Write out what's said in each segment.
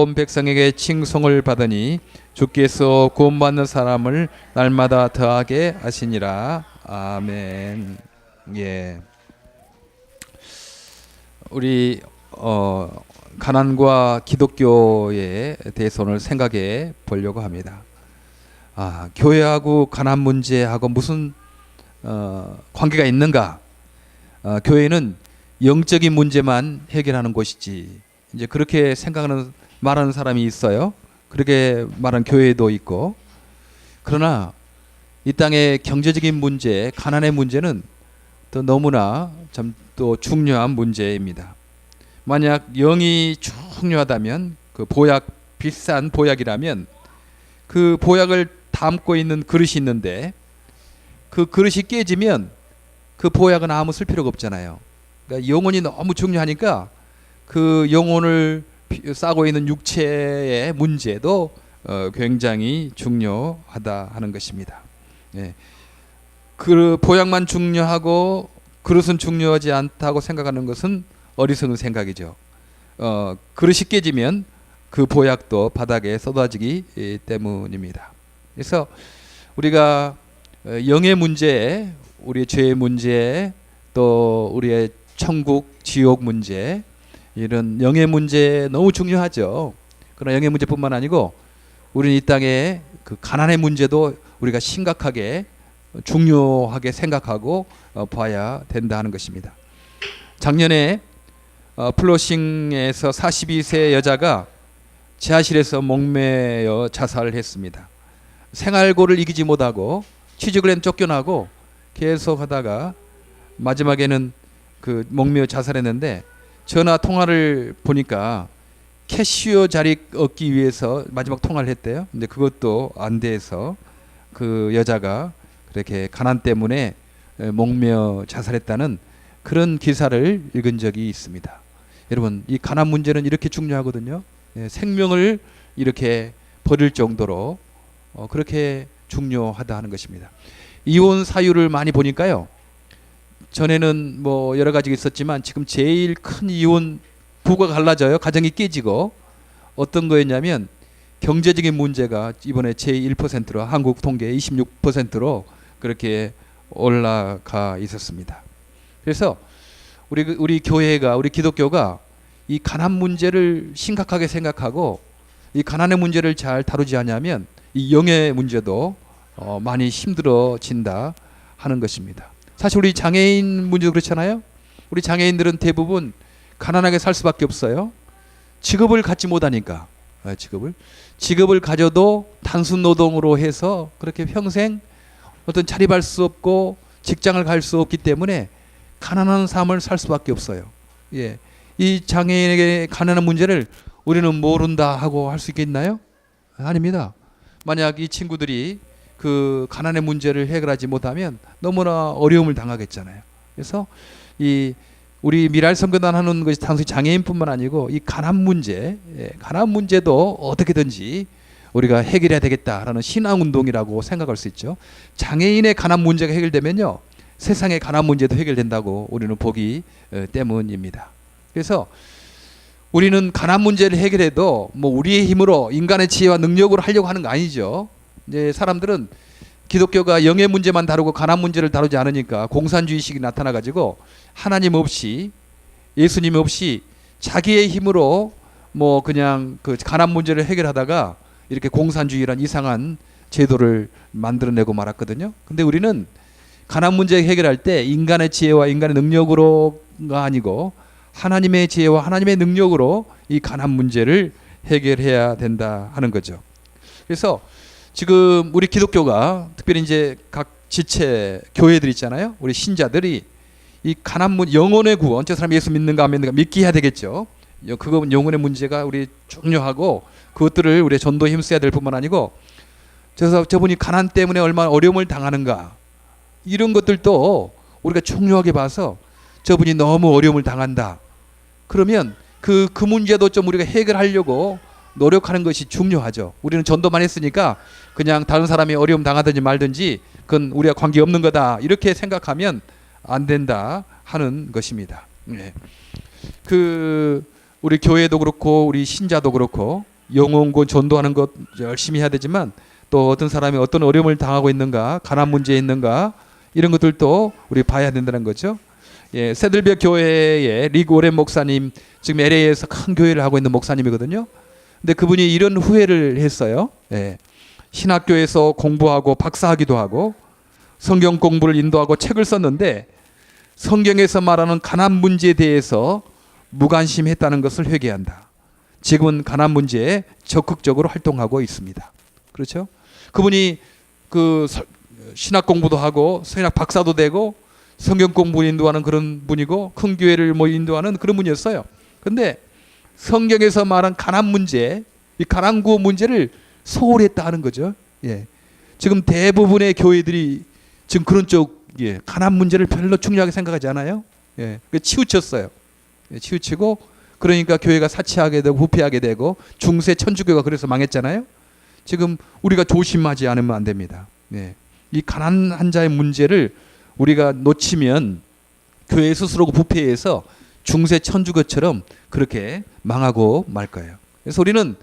온 백성에게 칭송을 받으니 주께서 구원받는 사람을 날마다 더하게 하시니라. 아멘. 예. 우리 가난과 기독교에 대해서 오늘 생각해 보려고 합니다. 교회하고 가난 문제하고 무슨 관계가 있는가? 교회는 영적인 문제만 해결하는 곳이지. 이제 그렇게 생각하는 말하는 사람이 있어요. 그렇게 말하는 교회도 있고. 그러나 이 땅의 경제적인 문제, 가난의 문제는 또 너무나 참 또 중요한 문제입니다. 만약 영이 중요하다면 그 보약, 비싼 보약이라면 그 보약을 담고 있는 그릇이 있는데 그 그릇이 깨지면 그 보약은 아무 쓸 필요가 없잖아요. 그러니까 영혼이 너무 중요하니까 그 영혼을 싸고 있는 육체의 문제도 굉장히 중요하다 하는 것입니다. 예. 그 보약만 중요하고 그릇은 중요하지 않다고 생각하는 것은 어리석은 생각이죠. 그릇이 깨지면 그 보약도 바닥에 쏟아지기 때문입니다. 그래서 우리가 영의 문제, 우리의 죄의 문제, 또 우리의 천국, 지옥 문제, 이런 영의 문제 너무 중요하죠. 그러나 영의 문제뿐만 아니고 우리는 이 땅의 그 가난의 문제도 우리가 심각하게 중요하게 생각하고 봐야 된다 하는 것입니다. 작년에 플로싱에서 42세 여자가 지하실에서 목매어 자살을 했습니다. 생활고를 이기지 못하고 취직을 했 쫓겨나고 계속 하다가 마지막에는 그 목매어 자살했는데 전화 통화를 보니까 캐시어 자리 얻기 위해서 마지막 통화를 했대요. 근데 그것도 안 돼서 그 여자가 그렇게 가난 때문에 목매어 자살했다는 그런 기사를 읽은 적이 있습니다. 여러분, 이 가난 문제는 이렇게 중요하거든요. 생명을 이렇게 버릴 정도로 그렇게 중요하다 하는 것입니다. 이혼 사유를 많이 보니까요. 전에는 뭐 여러 가지가 있었지만 지금 제일 큰 이혼 부부가 갈라져요. 가정이 깨지고 어떤 거였냐면 경제적인 문제가 이번에 제1%로 한국 통계 26%로 그렇게 올라가 있었습니다. 그래서 우리 교회가 우리 기독교가 이 가난 문제를 심각하게 생각하고 이 가난의 문제를 잘 다루지 않으면 이 영의 문제도 많이 힘들어진다 하는 것입니다. 사실 우리 장애인 문제도 그렇잖아요. 우리 장애인들은 대부분 가난하게 살 수밖에 없어요. 직업을 갖지 못하니까. 직업을 가져도 단순 노동으로 해서 그렇게 평생 어떤 자립할 수 없고 직장을 갈 수 없기 때문에 가난한 삶을 살 수밖에 없어요. 예. 이 장애인에게 가난한 문제를 우리는 모른다 하고 할 수 있겠나요? 아닙니다. 만약 이 친구들이 그 가난의 문제를 해결하지 못하면 너무나 어려움을 당하겠잖아요. 그래서 이 우리 미랄 선교단 하는 것이 단순히 장애인뿐만 아니고 이 가난 문제, 가난 문제도 어떻게든지 우리가 해결해야 되겠다라는 신앙운동이라고 생각할 수 있죠. 장애인의 가난 문제가 해결되면요, 세상의 가난 문제도 해결된다고 우리는 보기 때문입니다. 그래서 우리는 가난 문제를 해결해도 뭐 우리의 힘으로 인간의 지혜와 능력으로 하려고 하는 거 아니죠. 이제 사람들은 기독교가 영의 문제만 다루고 가난 문제를 다루지 않으니까 공산주의식이 나타나가지고 하나님 없이 예수님 없이 자기의 힘으로 뭐 그냥 그 가난 문제를 해결하다가 이렇게 공산주의란 이상한 제도를 만들어내고 말았거든요. 근데 우리는 가난 문제 해결할 때 인간의 지혜와 인간의 능력으로가 아니고 하나님의 지혜와 하나님의 능력으로 이 가난 문제를 해결해야 된다 하는 거죠. 그래서 지금 우리 기독교가 특별히 이제 각 지체 교회들 있잖아요. 우리 신자들이 이 가난 문제, 영혼의 구원, 저 사람 예수 믿는가 안 믿는가 믿게 해야 되겠죠. 그거 영혼의 문제가 우리 중요하고 그것들을 우리 전도에 힘써야 될 뿐만 아니고 저분이 가난 때문에 얼마나 어려움을 당하는가 이런 것들도 우리가 중요하게 봐서 저분이 너무 어려움을 당한다. 그러면 그 문제도 좀 우리가 해결하려고 노력하는 것이 중요하죠. 우리는 전도만 했으니까 그냥 다른 사람이 어려움 당하든지 말든지 그건 우리와 관계없는 거다 이렇게 생각하면 안 된다 하는 것입니다. 네. 우리 교회도 그렇고 우리 신자도 그렇고 영혼권 전도하는 것 열심히 해야 되지만 또 어떤 사람이 어떤 어려움을 당하고 있는가, 가난 문제에 있는가, 이런 것들도 우리 봐야 된다는 거죠. 예, 새들벽 교회의 릭 오렌 목사님, 지금 LA에서 큰 교회를 하고 있는 목사님이거든요. 근데 그분이 이런 후회를 했어요. 예, 신학교에서 공부하고 박사학위도 하고 성경 공부를 인도하고 책을 썼는데 성경에서 말하는 가난 문제에 대해서 무관심했다는 것을 회개한다. 지금은 가난 문제에 적극적으로 활동하고 있습니다. 그렇죠? 그분이 그 신학 공부도 하고 신학 박사도 되고 성경 공부 인도하는 그런 분이고 큰 교회를 뭐 인도하는 그런 분이었어요. 근데 성경에서 말한 가난 문제, 이 가난 구호 문제를 소홀히 했다 하는 거죠. 예. 지금 대부분의 교회들이 지금 그런 쪽, 예, 가난 문제를 별로 중요하게 생각하지 않아요. 예. 치우쳤어요. 예, 치우치고 그러니까 교회가 사치하게 되고 부패하게 되고 중세 천주교가 그래서 망했잖아요. 지금 우리가 조심하지 않으면 안 됩니다. 예. 이 가난한 자의 문제를 우리가 놓치면 교회 스스로가 부패해서 중세 천주교처럼 그렇게 망하고 말 거예요. 그래서 우리는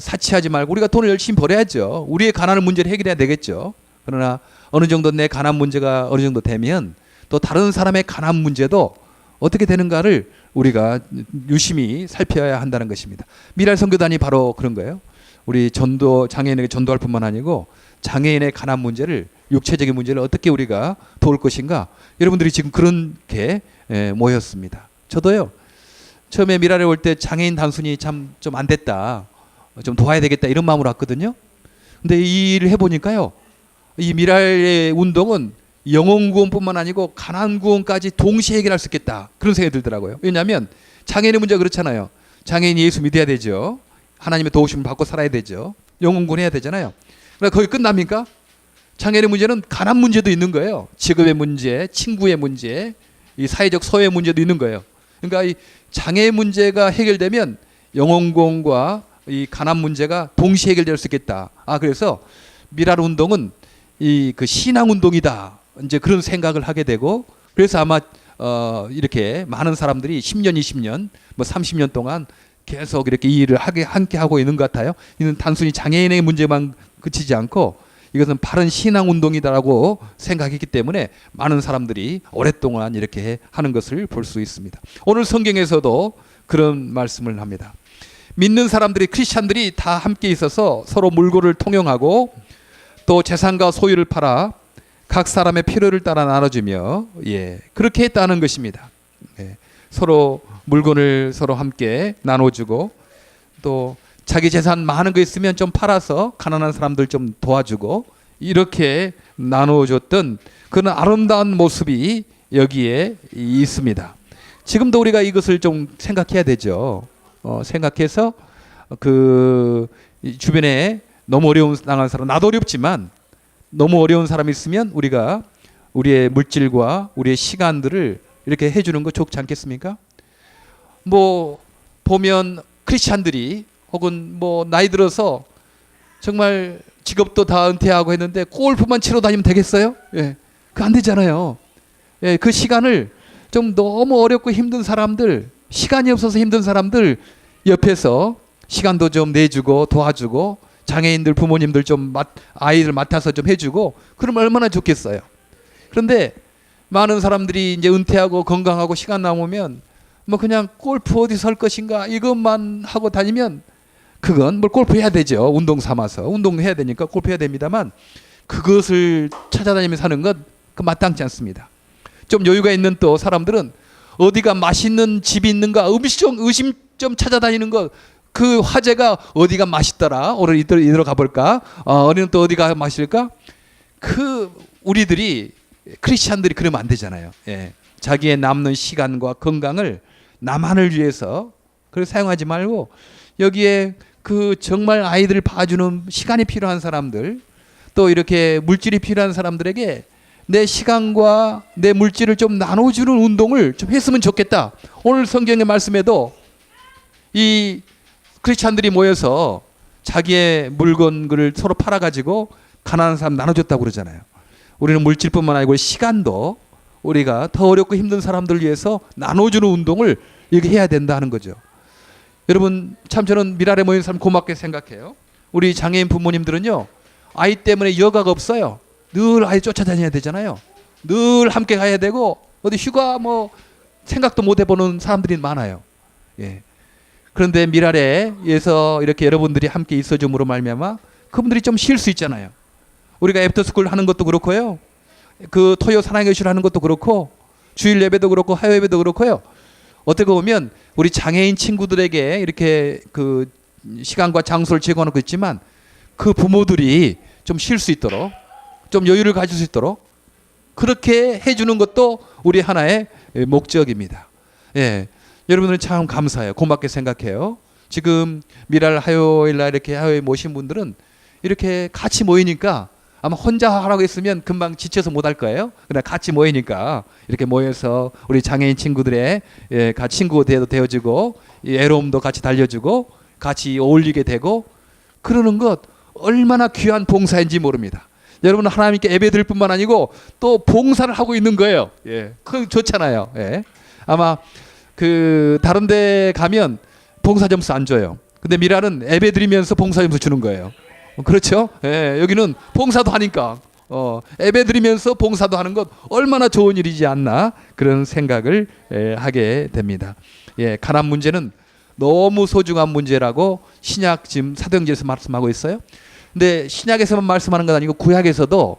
사치하지 말고 우리가 돈을 열심히 벌어야죠. 우리의 가난한 문제를 해결해야 되겠죠. 그러나 어느 정도 내 가난 문제가 어느 정도 되면 또 다른 사람의 가난 문제도 어떻게 되는가를 우리가 유심히 살펴야 한다는 것입니다. 미랄 선교단이 바로 그런 거예요. 우리 전도 장애인에게 전도할 뿐만 아니고 장애인의 가난 문제를, 육체적인 문제를 어떻게 우리가 도울 것인가. 여러분들이 지금 그렇게 모였습니다. 저도요. 처음에 미랄에 올 때 장애인 단순히 참 좀 안 됐다, 좀 도와야 되겠다 이런 마음으로 왔거든요. 근데 이 일을 해보니까요, 이 미랄의 운동은 영혼 구원뿐만 아니고 가난 구원까지 동시에 해결할 수 있겠다, 그런 생각이 들더라고요. 왜냐하면 장애인의 문제가 그렇잖아요. 장애인이 예수 믿어야 되죠. 하나님의 도우심을 받고 살아야 되죠. 영혼 구원해야 되잖아요. 그러니까 거기 끝납니까? 장애인의 문제는 가난 문제도 있는 거예요. 직업의 문제, 친구의 문제, 이 사회적 소외 문제도 있는 거예요. 그러니까 이 장애 문제가 해결되면 영혼 구원과 이 가난 문제가 동시에 해결될 수 있겠다. 그래서 미랄 운동은 이 그 신앙 운동이다, 이제 그런 생각을 하게 되고, 그래서 아마 이렇게 많은 사람들이 10년, 20년, 뭐 30년 동안 계속 이렇게 이 일을 함께 하고 있는 것 같아요. 이는 단순히 장애인의 문제만 그치지 않고 이것은 바른 신앙 운동이다라고 생각했기 때문에 많은 사람들이 오랫동안 이렇게 하는 것을 볼 수 있습니다. 오늘 성경에서도 그런 말씀을 합니다. 믿는 사람들이, 크리스찬들이 다 함께 있어서 서로 물고를 통용하고 또 재산과 소유를 팔아 각 사람의 필요를 따라 나눠주며, 예, 그렇게 했다는 것입니다. 예, 서로 물건을 서로 함께 나눠주고 또 자기 재산 많은 거 있으면 좀 팔아서 가난한 사람들 좀 도와주고 이렇게 나눠줬던 그런 아름다운 모습이 여기에 있습니다. 지금도 우리가 이것을 좀 생각해야 되죠. 생각해서 그 주변에 너무 어려운 당한 사람, 나도 어렵지만 너무 어려운 사람이 있으면 우리가 우리의 물질과 우리의 시간들을 이렇게 해주는 거 좋지 않겠습니까? 뭐 보면 크리스찬들이 혹은 뭐 나이 들어서 정말 직업도 다 은퇴하고 했는데 골프만 치러 다니면 되겠어요? 예, 그 안 되잖아요. 예, 그 시간을 좀 너무 어렵고 힘든 사람들, 시간이 없어서 힘든 사람들 옆에서 시간도 좀 내주고 도와주고 장애인들 부모님들 좀 아이들 맡아서 좀 해주고 그러면 얼마나 좋겠어요. 그런데 많은 사람들이 이제 은퇴하고 건강하고 시간 남으면 뭐 그냥 골프 어디 설 것인가 이것만 하고 다니면 그건 뭘 골프 해야 되죠. 운동 삼아서 운동해야 되니까 골프 해야 됩니다만 그것을 찾아다니면서 하는 건 그 마땅치 않습니다. 좀 여유가 있는 또 사람들은 어디가 맛있는 집이 있는가 의심점 찾아다니는 거, 그 화제가 어디가 맛있더라, 오늘 이대로 가볼까, 어디는 또 어디가 맛있을까. 그 우리들이 크리스찬들이 그러면 안 되잖아요. 예. 자기의 남는 시간과 건강을 나만을 위해서 그렇게 사용하지 말고 여기에 그 정말 아이들을 봐주는 시간이 필요한 사람들, 또 이렇게 물질이 필요한 사람들에게 내 시간과 내 물질을 좀 나눠주는 운동을 좀 했으면 좋겠다. 오늘 성경의 말씀에도 이 크리스찬들이 모여서 자기의 물건을 서로 팔아가지고 가난한 사람 나눠줬다고 그러잖아요. 우리는 물질뿐만 아니고 시간도 우리가 더 어렵고 힘든 사람들을 위해서 나눠주는 운동을 이렇게 해야 된다는 거죠. 여러분 참 저는 미랄에 모인 사람 고맙게 생각해요. 우리 장애인 부모님들은요, 아이 때문에 여가가 없어요. 늘 아이 쫓아다녀야 되잖아요. 늘 함께 가야 되고 어디 휴가 뭐 생각도 못 해보는 사람들이 많아요. 예. 그런데 미랄에에서 이렇게 여러분들이 함께 있어줌으로 말미암아 그분들이 좀 쉴 수 있잖아요. 우리가 애프터스쿨 하는 것도 그렇고요, 그 토요 사랑교실 하는 것도 그렇고, 주일 예배도 그렇고 화요 예배도 그렇고요. 어떻게 보면 우리 장애인 친구들에게 이렇게 그 시간과 장소를 제공하고 있지만 그 부모들이 좀 쉴 수 있도록, 좀 여유를 가질 수 있도록 그렇게 해주는 것도 우리 하나의 목적입니다. 예, 여러분들 참 감사해요. 고맙게 생각해요. 지금 미랄 화요일날 이렇게 화요일 모신 분들은 이렇게 같이 모이니까 아마 혼자 하라고 했으면 금방 지쳐서 못 할 거예요. 그러나 같이 모이니까 이렇게 모여서 우리 장애인 친구들의 친구 되어주고 애로움도 같이 달려주고 같이 어울리게 되고 그러는 것 얼마나 귀한 봉사인지 모릅니다. 여러분 하나님께 예배드릴 뿐만 아니고 또 봉사를 하고 있는 거예요. 예, 그 좋잖아요. 예. 아마 그 다른 데 가면 봉사 점수 안 줘요. 근데 미랄은 예배드리면서 봉사 점수 주는 거예요. 그렇죠? 예, 여기는 봉사도 하니까 예배드리면서 봉사도 하는 것 얼마나 좋은 일이지 않나 그런 생각을 하게 됩니다. 예, 가난 문제는 너무 소중한 문제라고 신약 지금 사도행전에서 말씀하고 있어요. 근데 신약에서만 말씀하는 건 아니고 구약에서도,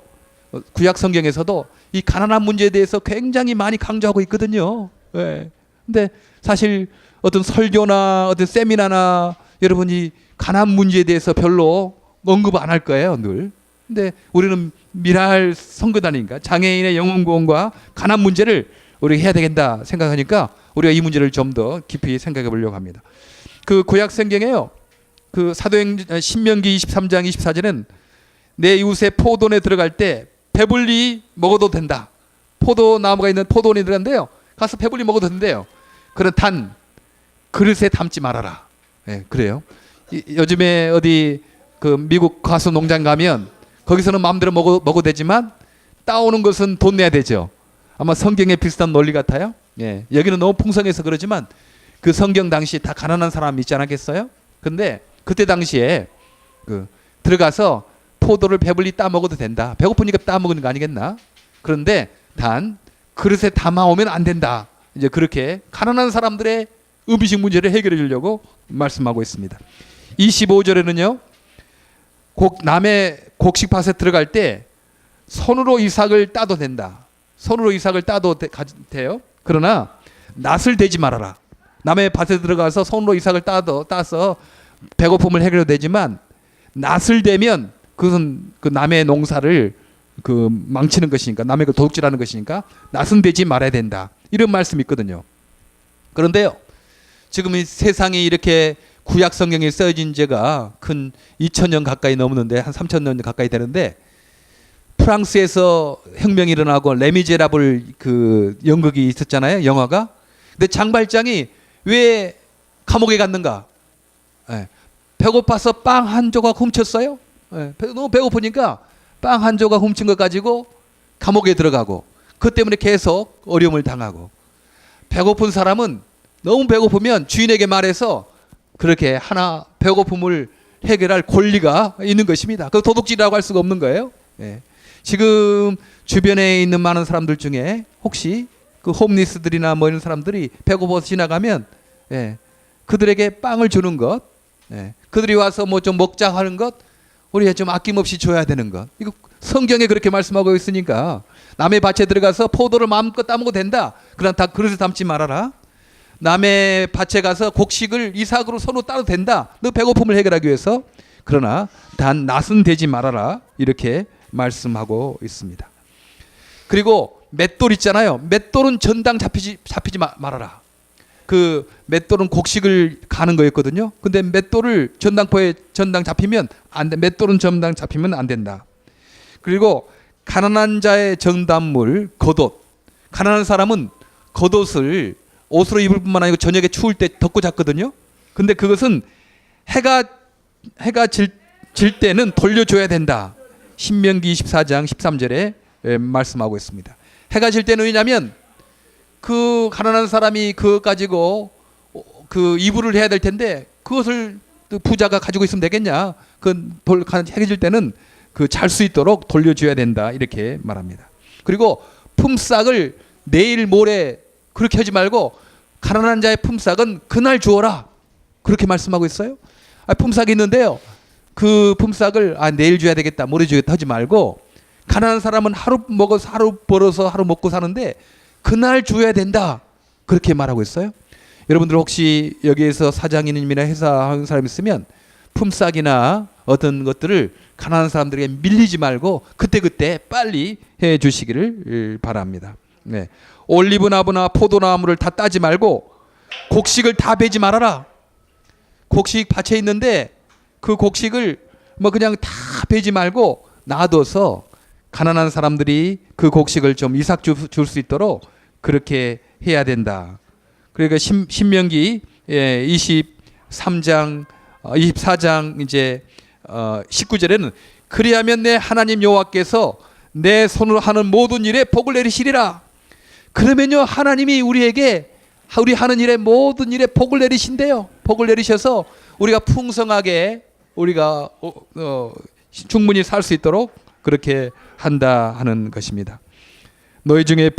구약 성경에서도 이 가난한 문제에 대해서 굉장히 많이 강조하고 있거든요. 예. 근데 사실 어떤 설교나 어떤 세미나나 여러분이 가난 문제에 대해서 별로 언급 안 할 거예요, 늘. 근데 우리는 미랄 선교단이니까 장애인의 영혼 구원과 가난 문제를 우리가 해야 되겠다 생각하니까 우리가 이 문제를 좀 더 깊이 생각해 보려고 합니다. 그 구약 성경에요, 그 사도행전 신명기 23장 24절은 내 이웃의 포도원에 들어갈 때 배불리 먹어도 된다. 포도나무가 있는 포도원에 들어간대요. 가서 배불리 먹어도 된대요. 그런 단 그릇에 담지 말아라. 네, 그래요. 요즘에 어디 그 미국 가수 농장 가면 거기서는 마음대로 먹어도 되지만 따오는 것은 돈 내야 되죠. 아마 성경에 비슷한 논리 같아요. 예, 여기는 너무 풍성해서 그러지만 그 성경 당시 다 가난한 사람 있지 않았겠어요? 근데 그때 당시에 그 들어가서 포도를 배불리 따 먹어도 된다. 배고프니까 따 먹는 거 아니겠나? 그런데 단 그릇에 담아오면 안 된다. 이제 그렇게 가난한 사람들의 음식 문제를 해결해 주려고 말씀하고 있습니다. 25절에는요, 남의 곡식밭에 들어갈 때 손으로 이삭을 따도 된다. 손으로 이삭을 따도 돼요. 그러나 낫을 대지 말아라. 남의 밭에 들어가서 손으로 이삭을 따서 배고픔을 해결해도 되지만 낫을 대면 그것은 그 남의 농사를 그 망치는 것이니까, 남의 걸 도둑질하는 것이니까 낫은 대지 말아야 된다. 이런 말씀이 있거든요. 그런데요, 지금 이 세상이 이렇게 구약 성경에 쓰여진 지가 근 2000년 가까이 넘는데, 한 3000년 가까이 되는데, 프랑스에서 혁명이 일어나고 레미제라블 그 연극이 있었잖아요, 영화가. 근데 장발장이 왜 감옥에 갔는가? 예, 배고파서 빵 한 조각 훔쳤어요. 예, 너무 배고프니까 빵 한 조각 훔친 것 가지고 감옥에 들어가고, 그 때문에 계속 어려움을 당하고, 배고픈 사람은 너무 배고프면 주인에게 말해서 그렇게 하나 배고픔을 해결할 권리가 있는 것입니다. 그 도둑질이라고 할 수가 없는 거예요. 예. 지금 주변에 있는 많은 사람들 중에 혹시 그 홈리스들이나 뭐 이런 사람들이 배고파서 지나가면, 예, 그들에게 빵을 주는 것, 예, 그들이 와서 뭐 좀 먹자 하는 것, 우리가 좀 아낌없이 줘야 되는 것. 이거 성경에 그렇게 말씀하고 있으니까 남의 밭에 들어가서 포도를 마음껏 따먹어도 된다. 그러나 다 그릇에 담지 말아라. 남의 밭에 가서 곡식을 이삭으로 손으로 따도 된다. 너 배고픔을 해결하기 위해서. 그러나 단 낫은 대지 말아라. 이렇게 말씀하고 있습니다. 그리고 맷돌 있잖아요. 맷돌은 전당 잡히지 말아라. 그 맷돌은 곡식을 가는 거였거든요. 근데 맷돌을 전당 잡히면 안 돼. 맷돌은 전당 잡히면 안 된다. 그리고 가난한 자의 정단물 겉옷. 가난한 사람은 겉옷을 옷으로 입을 뿐만 아니고 저녁에 추울 때 덮고 잤거든요. 근데 그것은 해가 질 때는 돌려줘야 된다. 신명기 24장 13절에 말씀하고 있습니다. 해가 질 때는 왜냐하면 그 가난한 사람이 그거 가지고 그 이불을 해야 될 텐데 그것을 그 부자가 가지고 있으면 되겠냐? 해줄 때는 그 잘 수 있도록 돌려줘야 된다 이렇게 말합니다. 그리고 품삯을 내일 모레 그렇게 하지 말고 가난한 자의 품삯은 그날 주어라 그렇게 말씀하고 있어요. 품삯이 있는데요. 그 품삯을 내일 줘야 되겠다 모레 주겠다 하지 말고 가난한 사람은 하루 먹어서 하루 벌어서 하루 먹고 사는데 그날 줘야 된다 그렇게 말하고 있어요. 여러분들 혹시 여기에서 사장님이나 회사 하는 사람 있으면 품삯이나 어떤 것들을 가난한 사람들에게 밀리지 말고 그때그때 빨리 해 주시기를 바랍니다. 네. 올리브나무나 포도나무를 다 따지 말고 곡식을 다 베지 말아라. 곡식 밭에 있는데 그 곡식을 뭐 그냥 다 베지 말고 놔둬서 가난한 사람들이 그 곡식을 좀 이삭 줄 수 있도록 그렇게 해야 된다. 그러니까 신명기 23장 24장 이제 19절에는 그리하면 내 하나님 여호와께서 내 손으로 하는 모든 일에 복을 내리시리라. 그러면요 하나님이 우리에게 우리 하는 일에 모든 일에 복을 내리신대요. 복을 내리셔서 우리가 풍성하게 우리가 충분히 살 수 있도록 그렇게 한다 하는 것입니다. 너희 중에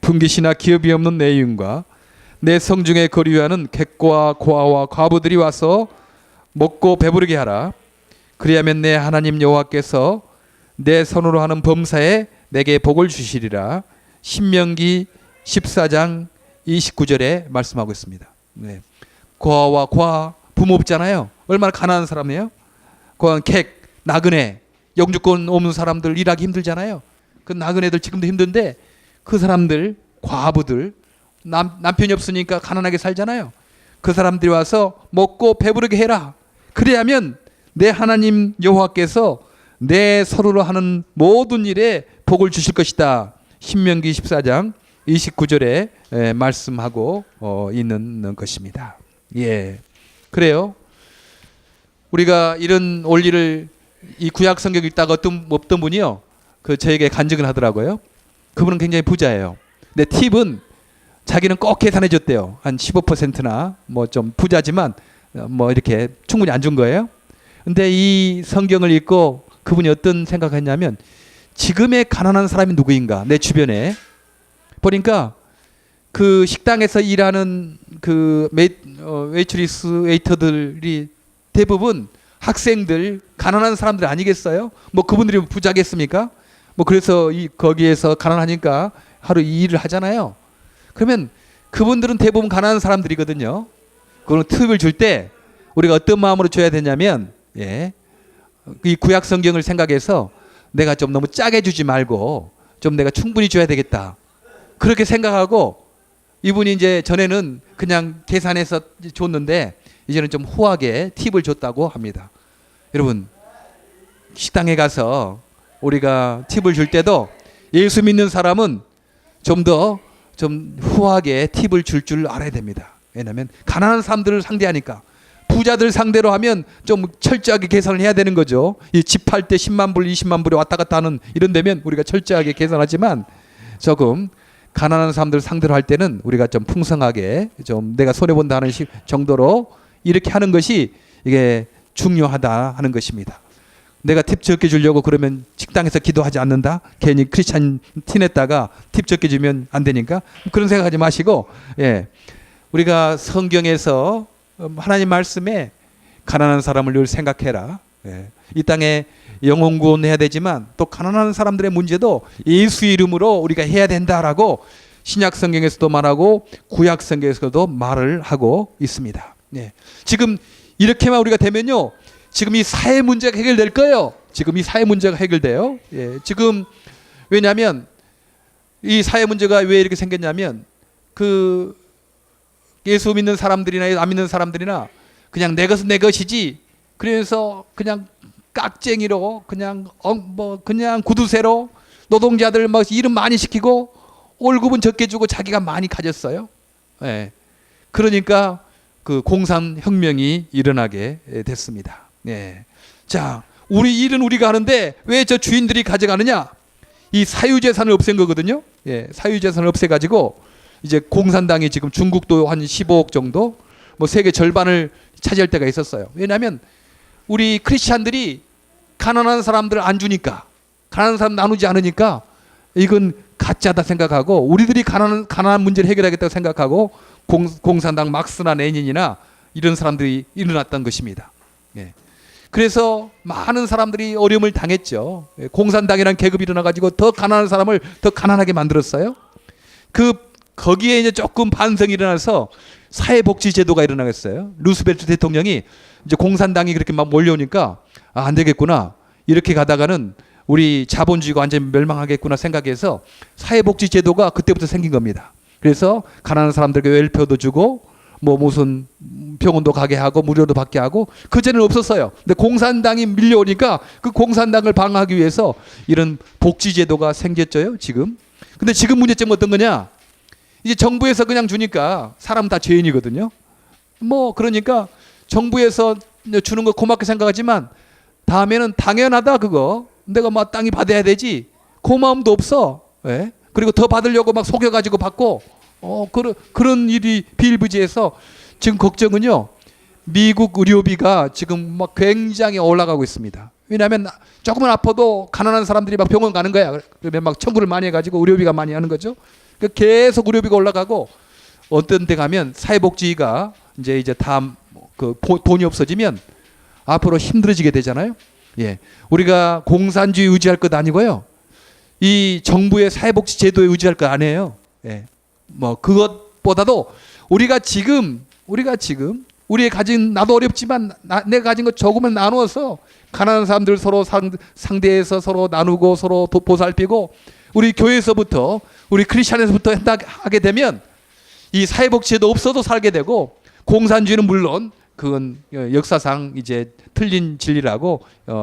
분깃이나 기업이 없는 내 이윤과 내 성중에 거류하는 객과 고아와 과부들이 와서 먹고 배부르게 하라. 그리하면 내 하나님 여호와께서 내 손으로 하는 범사에 내게 복을 주시리라. 신명기 14장 29절에 말씀하고 있습니다. 네. 고아와 고아 부모 없잖아요. 얼마나 가난한 사람이에요. 고아는 객, 나그네, 영주권 없는 사람들 일하기 힘들잖아요. 그 나그네들 지금도 힘든데 그 사람들 과부들 남편이 없으니까 가난하게 살잖아요. 그 사람들이 와서 먹고 배부르게 해라. 그래야면 내 하나님 여호와께서 내 손으로 하는 모든 일에 복을 주실 것이다. 신명기 14장 29절에 말씀하고 있는 것입니다. 예, 그래요. 우리가 이런 원리를 이 구약 성경 읽다가 어떤 분이요, 그 저에게 간증을 하더라고요. 그분은 굉장히 부자예요. 근데 팁은 자기는 꼭 계산해 줬대요. 한 15%나 뭐 좀 부자지만 뭐 이렇게 충분히 안 준 거예요. 근데 이 성경을 읽고 그분이 어떤 생각했냐면 지금의 가난한 사람이 누구인가 내 주변에 보니까 그 식당에서 일하는 그 웨이트리스 웨이터들이 대부분 학생들 가난한 사람들 아니겠어요? 뭐 그분들이 부자겠습니까? 뭐 그래서 거기에서 가난하니까 하루 이 일을 하잖아요. 그러면 그분들은 대부분 가난한 사람들이거든요. 그거는 팁을 줄 때 우리가 어떤 마음으로 줘야 되냐면 이 구약 성경을 생각해서 내가 좀 너무 짜게 주지 말고 좀 내가 충분히 줘야 되겠다. 그렇게 생각하고 이분이 이제 전에는 그냥 계산해서 줬는데 이제는 좀 후하게 팁을 줬다고 합니다. 여러분 식당에 가서 우리가 팁을 줄 때도 예수 믿는 사람은 좀 더 좀 후하게 팁을 줄 알아야 됩니다. 왜냐하면 가난한 사람들을 상대하니까 부자들 상대로 하면 좀 철저하게 계산을 해야 되는 거죠. 이 집 팔 때 10만 불, 20만 불이 왔다 갔다 하는 이런 데면 우리가 철저하게 계산하지만 조금 가난한 사람들 상대로 할 때는 우리가 좀 풍성하게 좀 내가 손해본다 하는 정도로 이렇게 하는 것이 이게 중요하다 하는 것입니다. 내가 팁 적게 주려고 그러면 식당에서 기도하지 않는다? 괜히 크리스찬 티냈다가 팁 적게 주면 안 되니까 그런 생각하지 마시고 우리가 성경에서 하나님 말씀에 가난한 사람을 늘 생각해라. 이 땅에 영혼 구원해야 되지만 또 가난한 사람들의 문제도 예수 이름으로 우리가 해야 된다라고 신약 성경에서도 말하고 구약 성경에서도 말을 하고 있습니다. 지금 이렇게만 우리가 되면요, 지금 이 사회 문제가 해결될 거예요. 지금 이 사회 문제가 해결돼요. 지금 왜냐하면 이 사회 문제가 왜 이렇게 생겼냐면 그 예수 믿는 사람들이나 안 믿는 사람들이나 그냥 내 것은 내 것이지 그래서 그냥 깍쟁이로 그냥 그냥 구두쇠로 노동자들 막 일은 많이 시키고 월급은 적게 주고 자기가 많이 가졌어요. 그러니까 그 공산혁명이 일어나게 됐습니다. 자, 우리 일은 우리가 하는데 왜 저 주인들이 가져가느냐? 이 사유재산을 없앤 거거든요. 사유재산을 없애가지고 이제 공산당이 지금 중국도 한 15억 정도, 뭐 세계 절반을 차지할 때가 있었어요. 왜냐하면 우리 크리스찬들이 가난한 사람들 안 주니까, 가난한 사람 나누지 않으니까 이건 가짜다 생각하고, 우리들이 가난한 문제를 해결하겠다고 생각하고 공산당 막스나 레닌이나 이런 사람들이 일어났던 것입니다. 예. 그래서 많은 사람들이 어려움을 당했죠. 예. 공산당이라는 계급이 일어나가지고 더 가난한 사람을 더 가난하게 만들었어요. 거기에 이제 조금 반성이 일어나서 사회복지제도가 일어나겠어요. 루스벨트 대통령이 이제 공산당이 그렇게 막 몰려오니까 안 되겠구나, 이렇게 가다가는 우리 자본주의가 완전히 멸망하겠구나 생각해서 사회복지제도가 그때부터 생긴 겁니다. 그래서 가난한 사람들에게 웰페어도 주고 뭐 무슨 병원도 가게 하고 무료도 받게 하고, 그전에는 없었어요. 근데 공산당이 밀려오니까 그 공산당을 방어하기 위해서 이런 복지제도가 생겼죠 지금. 근데 지금 문제점은 어떤 거냐, 이제 정부에서 그냥 주니까 사람 다 죄인이거든요. 뭐 그러니까 정부에서 주는 거 고맙게 생각하지만 다음에는 당연하다, 그거 내가 마땅히 받아야 되지, 그 마음도 없어. 예? 그리고 더 받으려고 막 속여가지고 받고, 그런 일이 비일부재해서 지금 걱정은요, 미국 의료비가 지금 막 굉장히 올라가고 있습니다. 왜냐하면 조금만 아파도 가난한 사람들이 막 병원 가는 거야. 그러면 막 청구를 많이 해가지고 의료비가 많이 하는 거죠. 계속 의료비가 올라가고, 어떤 데 가면 사회복지가 이제 다 그 돈이 없어지면 앞으로 힘들어지게 되잖아요. 예, 우리가 공산주의 의지할 것 아니고요, 이 정부의 사회복지 제도에 의지할 것 아니에요. 예, 뭐 그것보다도 우리가 지금 우리의 가진, 나도 어렵지만 내가 가진 것 조금을 나누어서 가난한 사람들 서로 상대해서 서로 나누고 서로 보살피고, 우리 교회에서부터, 우리 크리스천에서부터 하게 되면 이 사회복지제도 없어도 살게 되고, 공산주의는 물론 그건 역사상 이제 틀린 진리라고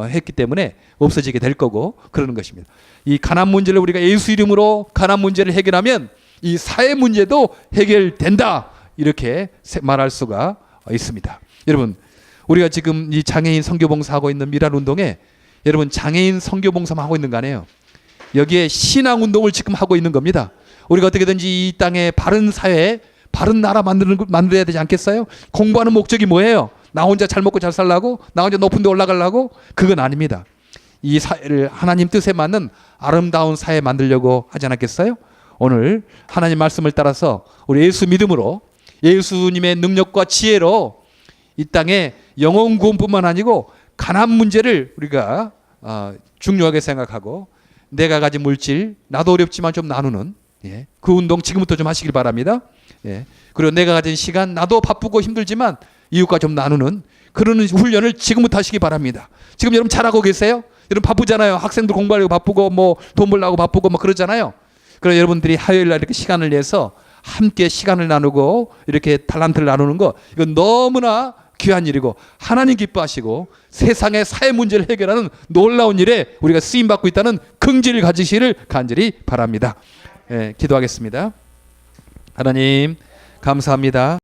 했기 때문에 없어지게 될 거고 그러는 것입니다. 이 가난 문제를 우리가 예수 이름으로 가난 문제를 해결하면 이 사회 문제도 해결된다, 이렇게 말할 수가 있습니다. 여러분, 우리가 지금 이 장애인 선교봉사하고 있는 미랄 운동에, 여러분 장애인 선교봉사만 하고 있는 거 아니에요. 여기에 신앙 운동을 지금 하고 있는 겁니다. 우리가 어떻게든지 이 땅에 바른 사회, 바른 나라 만들어야 되지 않겠어요? 공부하는 목적이 뭐예요? 나 혼자 잘 먹고 잘 살라고? 나 혼자 높은 데 올라가려고? 그건 아닙니다. 이 사회를 하나님 뜻에 맞는 아름다운 사회 만들려고 하지 않았겠어요? 오늘 하나님 말씀을 따라서 우리 예수 믿음으로, 예수님의 능력과 지혜로 이 땅에 영혼 구원뿐만 아니고 가난 문제를 우리가 중요하게 생각하고, 내가 가진 물질, 나도 어렵지만 좀 나누는, 예, 그 운동 지금부터 좀 하시길 바랍니다. 예, 그리고 내가 가진 시간, 나도 바쁘고 힘들지만 이웃과 좀 나누는 그런 훈련을 지금부터 하시기 바랍니다. 지금 여러분 잘하고 계세요? 여러분 바쁘잖아요. 학생들 공부하려고 바쁘고 뭐 돈 벌려고 바쁘고 뭐 그러잖아요. 그래서 여러분들이 화요일 날 이렇게 시간을 내서 함께 시간을 나누고 이렇게 달란트를 나누는 거, 이건 너무나 귀한 일이고 하나님 기뻐하시고 세상의 사회 문제를 해결하는 놀라운 일에 우리가 쓰임받고 있다는 긍지를 가지시기를 간절히 바랍니다. 예, 기도하겠습니다. 하나님 감사합니다.